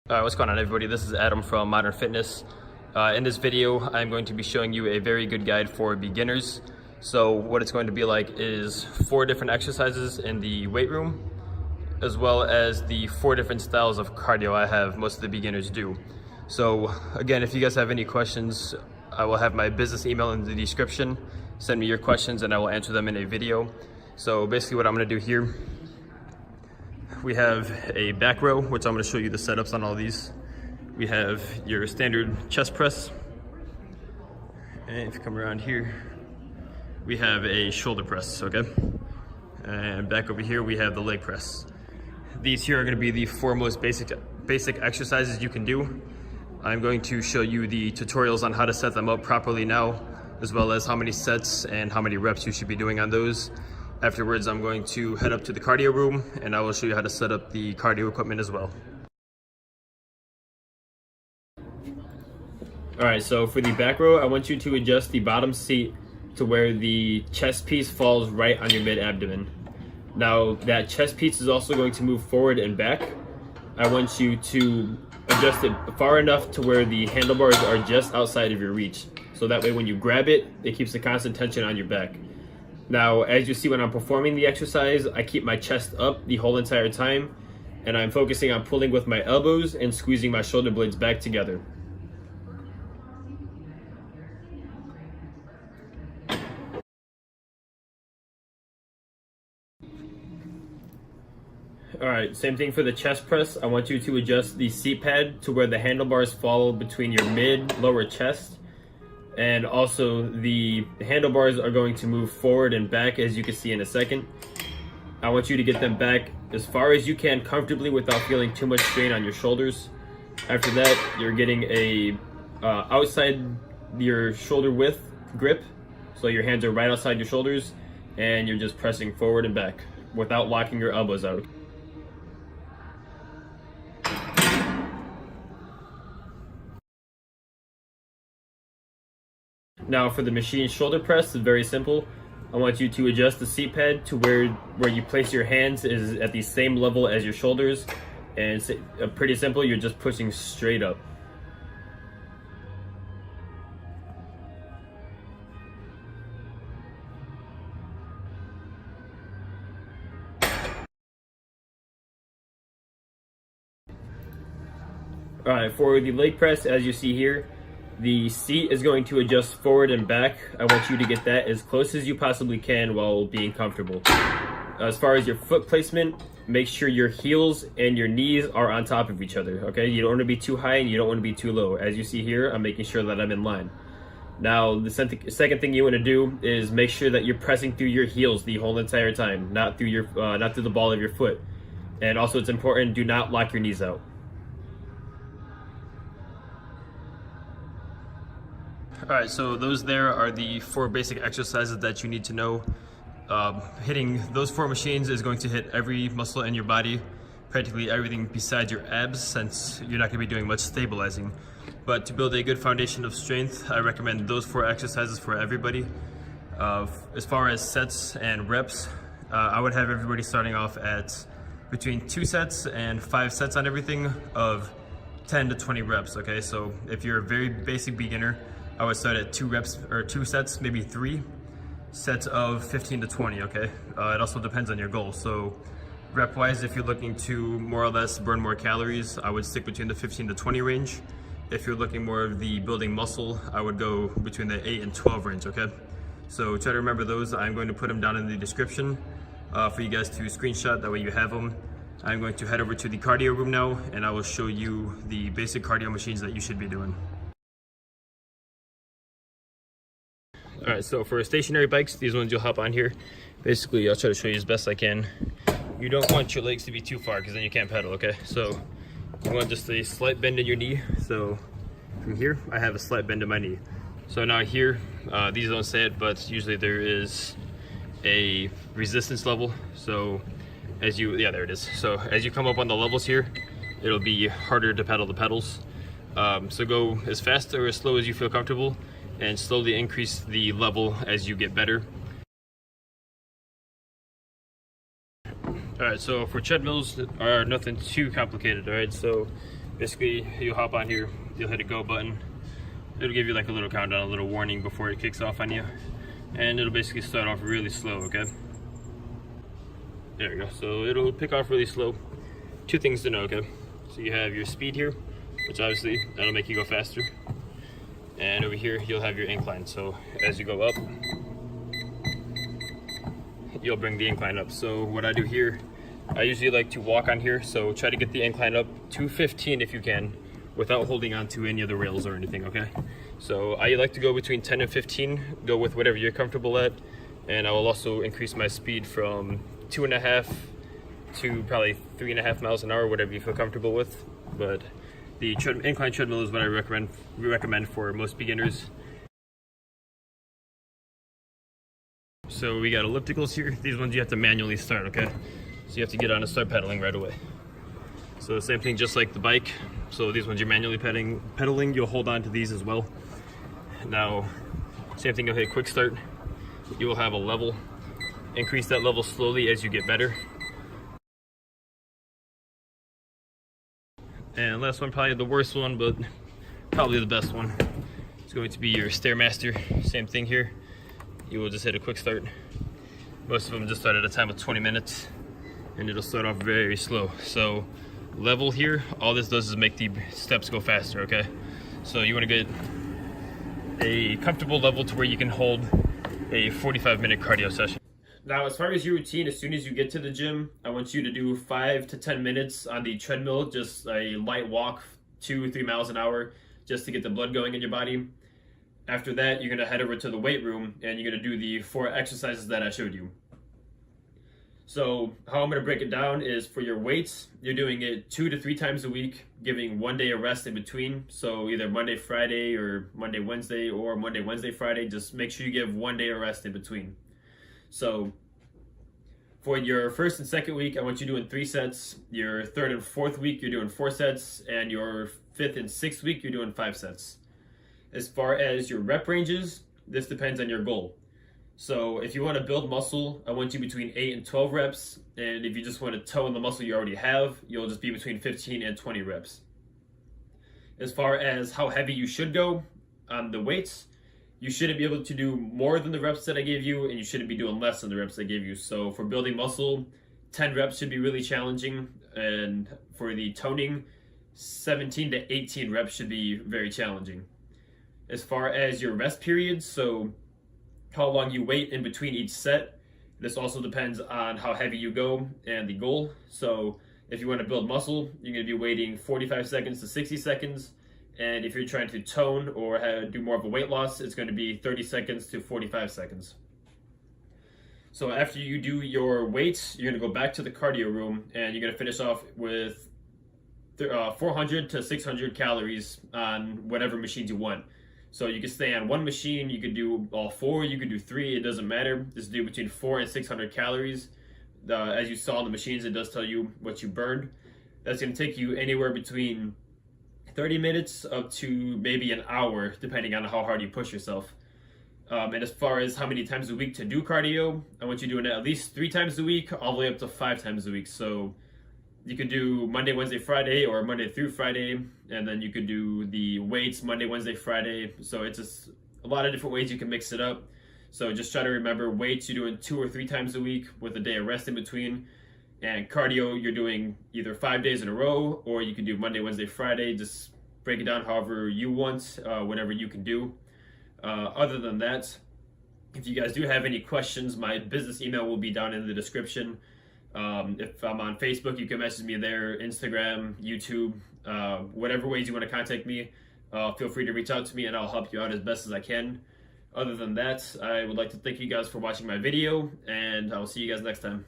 What's going on, everybody? This is Adam from Modern Fitness. In this video, I'm going to be showing you a very good guide for beginners. So what it's going to be like is 4 different exercises in the weight room, as well as the 4 different styles of cardio I have most of the beginners do. So again, if you guys have any questions, I will have my business email in the description. Send me your questions and I will answer them in a video. So basically what I'm going to do here, we have a back row, which I'm going to show you the setups on all these. We have your standard chest press. And if you come around here, we have a shoulder press, okay? And back over here, we have the leg press. These here are going to be the 4 most basic exercises you can do. I'm going to show you the tutorials on how to set them up properly now, as well as how many sets and how many reps you should be doing on those. Afterwards, I'm going to head up to the cardio room and I will show you how to set up the cardio equipment as well. All right, so for the back row, I want you to adjust the bottom seat to where the chest piece falls right on your mid-abdomen. Now, that chest piece is also going to move forward and back. I want you to adjust it far enough to where the handlebars are just outside of your reach. So that way when you grab it, it keeps the constant tension on your back. Now, as you see when I'm performing the exercise, I keep my chest up the whole entire time, and I'm focusing on pulling with my elbows and squeezing my shoulder blades back together. Alright, same thing for the chest press. I want you to adjust the seat pad to where the handlebars fall between your mid-lower chest. And also the handlebars are going to move forward and back, as you can see in a second. I want you to get them back as far as you can comfortably without feeling too much strain on your shoulders. After that, you're getting a outside your shoulder width grip. So your hands are right outside your shoulders and you're just pressing forward and back without locking your elbows out. Now for the machine shoulder press, it's very simple. I want you to adjust the seat pad to where you place your hands is at the same level as your shoulders. And it's pretty simple, you're just pushing straight up. Alright, for the leg press, as you see here, the seat is going to adjust forward and back. I want you to get that as close as you possibly can while being comfortable. As far as your foot placement, make sure your heels and your knees are on top of each other, okay? You don't want to be too high and you don't want to be too low. As you see here, I'm making sure that I'm in line. Now, the second thing you want to do is make sure that you're pressing through your heels the whole entire time, not through the ball of your foot. And also, it's important, do not lock your knees out. Alright, so those there are the 4 basic exercises that you need to know. Hitting those 4 machines is going to hit every muscle in your body, practically everything besides your abs, since you're not going to be doing much stabilizing. But to build a good foundation of strength, I recommend those 4 exercises for everybody. As far as sets and reps, I would have everybody starting off at between 2 sets and 5 sets on everything of 10 to 20 reps, okay? So if you're a very basic beginner, I would start at 2 reps or 2 sets, maybe 3 sets of 15 to 20, okay? It also depends on your goal. So rep wise, if you're looking to more or less burn more calories, I would stick between the 15 to 20 range. If you're looking more of the building muscle, I would go between the 8 and 12 range, okay? So try to remember those. I'm going to put them down in the description for you guys to screenshot, that way you have them. I'm going to head over to the cardio room now and I will show you the basic cardio machines that you should be doing. All right, so for stationary bikes, these ones you'll hop on here. Basically, I'll try to show you as best I can. You don't want your legs to be too far because then you can't pedal, okay? So you want just a slight bend in your knee. So from here, I have a slight bend in my knee. So now here, these don't say it, but usually there is a resistance level. So yeah, there it is. So as you come up on the levels here, it'll be harder to pedal the pedals. So go as fast or as slow as you feel comfortable, and slowly increase the level as you get better. All right, so for treadmills are nothing too complicated. All right, so Basically, you'll hop on here, you'll hit a go button. It'll give you like a little countdown, a little warning before it kicks off on you. And it'll basically start off really slow, okay? There we go. So it'll pick off really slow. Two things to know, okay? So you have your speed here, which obviously that'll make you go faster. And over here, you'll have your incline. So as you go up, you'll bring the incline up. So what I do here, I usually like to walk on here. So try to get the incline up to 15 if you can, without holding on to any of the rails or anything, okay? So I like to go between 10 and 15, go with whatever you're comfortable at. And I will also increase my speed from 2.5 to probably 3.5 miles an hour, whatever you feel comfortable with. But the incline treadmill is what I recommend for most beginners. So we got ellipticals here. These ones you have to manually start, okay? So you have to get on and start pedaling right away. So the same thing, just like the bike. So these ones you're manually pedaling, you'll hold on to these as well. Now, same thing, you'll hit quick start. You will have a level. Increase that level slowly as you get better. And last one, probably the worst one, but probably the best one. It's going to be your Stairmaster. Same thing here. You will just hit a quick start. Most of them just start at a time of 20 minutes, and it'll start off very slow. So level here, all this does is make the steps go faster, okay? So you want to get a comfortable level to where you can hold a 45-minute cardio session. Now, as far as your routine, as soon as you get to the gym, I want you to do 5 to 10 minutes on the treadmill, just a light walk, 2-3 miles an hour, just to get the blood going in your body. After that, you're gonna head over to the weight room and you're gonna do the 4 exercises that I showed you. So how I'm gonna break it down is for your weights, you're doing it 2 to 3 times a week, giving 1 day of rest in between. So either Monday, Friday, or Monday, Wednesday, or Monday, Wednesday, Friday. Just make sure you give 1 day of rest in between. So for your first and second week, I want you doing 3 sets. Your third and fourth week, you're doing 4 sets. And your fifth and sixth week, you're doing 5 sets. As far as your rep ranges, this depends on your goal. So if you want to build muscle, I want you between 8 and 12 reps. And if you just want to tone the muscle you already have, you'll just be between 15 and 20 reps. As far as how heavy you should go on the weights, you shouldn't be able to do more than the reps that I gave you, and you shouldn't be doing less than the reps I gave you. So for building muscle, 10 reps should be really challenging. And for the toning, 17 to 18 reps should be very challenging. As far as your rest periods, so how long you wait in between each set, this also depends on how heavy you go and the goal. So if you want to build muscle, you're going to be waiting 45 seconds to 60 seconds. And if you're trying to tone or do more of a weight loss, it's going to be 30 seconds to 45 seconds. So after you do your weights, you're going to go back to the cardio room and you're going to finish off with 400 to 600 calories on whatever machines you want. So you can stay on one machine, you could do all 4, you could do 3, it doesn't matter. Just do between 400 and 600 calories. As you saw on the machines, it does tell you what you burned. That's going to take you anywhere between 30 minutes up to maybe an hour, depending on how hard you push yourself. And as far as how many times a week to do cardio, I want you doing it at least 3 times a week, all the way up to 5 times a week. So you could do Monday, Wednesday, Friday, or Monday through Friday, and then you could do the weights Monday, Wednesday, Friday. So it's just a lot of different ways you can mix it up. So just try to remember, weights you're doing 2 or 3 times a week with a day of rest in between. And cardio, you're doing either 5 days in a row, or you can do Monday, Wednesday, Friday. Just break it down however you want, whatever you can do. Other than that, if you guys do have any questions, my business email will be down in the description. If I'm on Facebook, you can message me there, Instagram, YouTube, whatever ways you want to contact me. Feel free to reach out to me and I'll help you out as best as I can. Other than that, I would like to thank you guys for watching my video, and I'll see you guys next time.